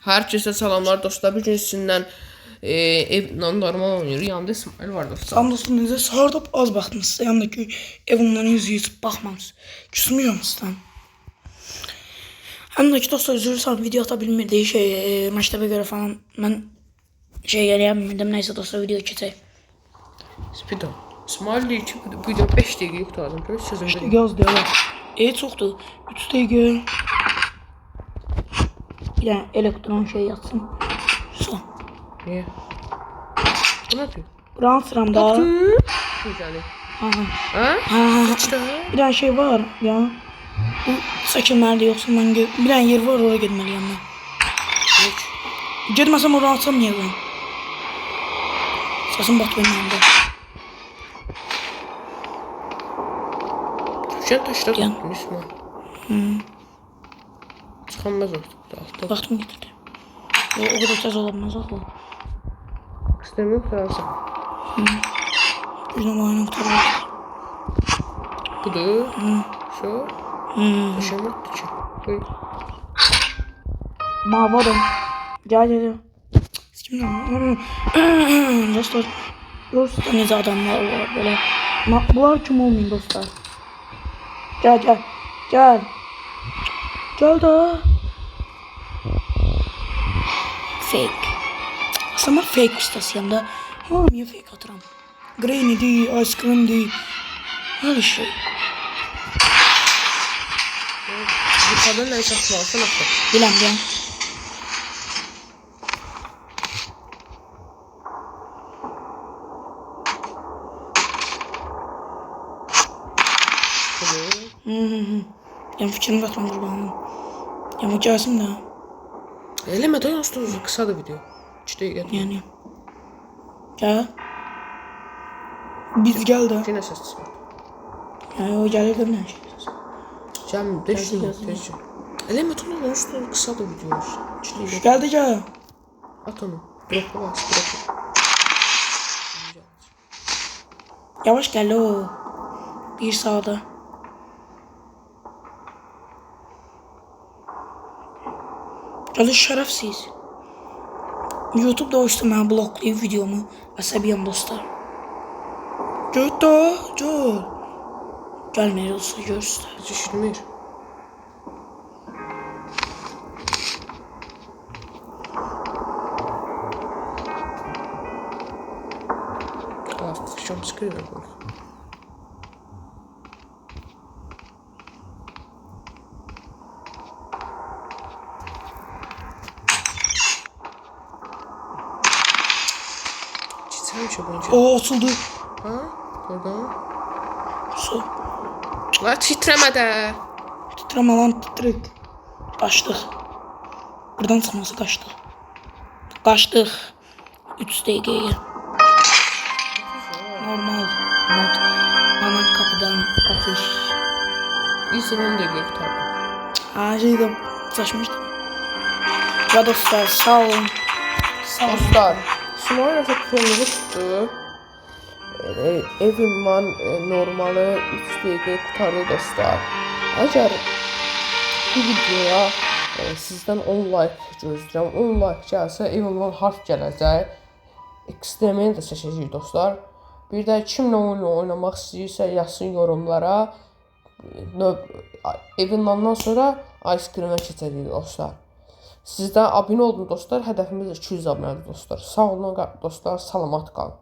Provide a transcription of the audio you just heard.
Hər kəsə salamlar dostlar. Bu gün sizinlə evlə normal oynayırıq. Yanımda İsmail var dostlar. Salam dostum, necə sahurda az baxdınızsa, yanındakı evimdən yüz baxmamız. Küsmüyorum sizdən. Həm də ki dostlar, üzülürsən, video ata bilmirdik. Məktəbə görə falan mən eləyə bilmirdim. Nəysə dostlar, video keçək. Spido. İsmail deyir ki, bu video 5 dəqiqə qurtardım. Görürsünüz sözümdə. 5 dəqiqə az deyil. Çoxdur. 3 dəqiqə. Bir dənə elektron şey yatsın. Son. Niyə? Bu nə deyir? Buranı sıramda. Güzəli. Ha? İşte. Bir dənə şey var ya. Bu çəkilməlidir, yoxsa mən bir dənə yer var, oraya getməliyəm mən. Heç. Getməsəm oradan atsam niyə qoyum? Səsim bat benim yanımda. Düşən taşlar Gel. tutdun İsmail. Çıxanmaz orada. Vaxtımı getirdi. O kadar tez olamaz axı. İstemiyor Fransa. Bir numaranı kurtarır. Budur. Şu. Yaşamadı ki. Koy. Mavi adam. Gel. Kim dostlar. Dostlar necə adamlar var böyle. Bunlar kim olmayın dostlar. Gel. Gel da. Fake. Aslında fake ustasıyım da. Niye fake atıram? Grainy değil, ice cream değil. Her şey. Bu kadın ne satmalısın atla. Biləm. Yani fikrimi qatlandır bana. Yani gəlsin də. Eləmə də yalnız kısadır video. 2 dəqiqə. Yani. Gəl. Biz gəl də. Yenə səs çıxır. Yani o gəlir də bir şey. Cəm, tezcə. Eləmə də yalnız kısadır video. 2 dəqiqə. Gəl də gəl. At onu. Drop'a bas, drop'a. Yavaş gəl o. Bir sağda. Gəl şərəfsiz. YouTube'da o işte mənə bloklayıb videomu. Əsəbiyəm dostlar. Gel. Gəlməyir olsa görürsün. Heç işitmir. Şam skriver koy. Çiçeğim şu boyunca. O açıldı. Ha? Oradan. Su. La titreme de. Titreme lan titret. Kaçtık. Buradan çıkması kaçtık. 3 dakikaya. Normal. Not. Ana kapıdan kaçış. İzin 10 dakika kurtardım. Ha şeyde saçmıştım. Ya dostlar sağ olun. Dostlar. Small efekt kırmızı tuttu. Evim var normalı 3 dakika kurtardı dostlar. Eğer bu videoya sizden 10 like gözləyirəm. 10 like gəlsə evimdən harf gələcək. Ekstremini də seçəcəyik dostlar. Bir də kimlə oyun oynamaq istəyirsə yazsın yorumlara. Evindən sonra ice cream'ə keçəcəyik dostlar. Sizdən abunə olun dostlar. Hədəfimiz 200 abunədir dostlar. Sağ olun dostlar, salamat qalın.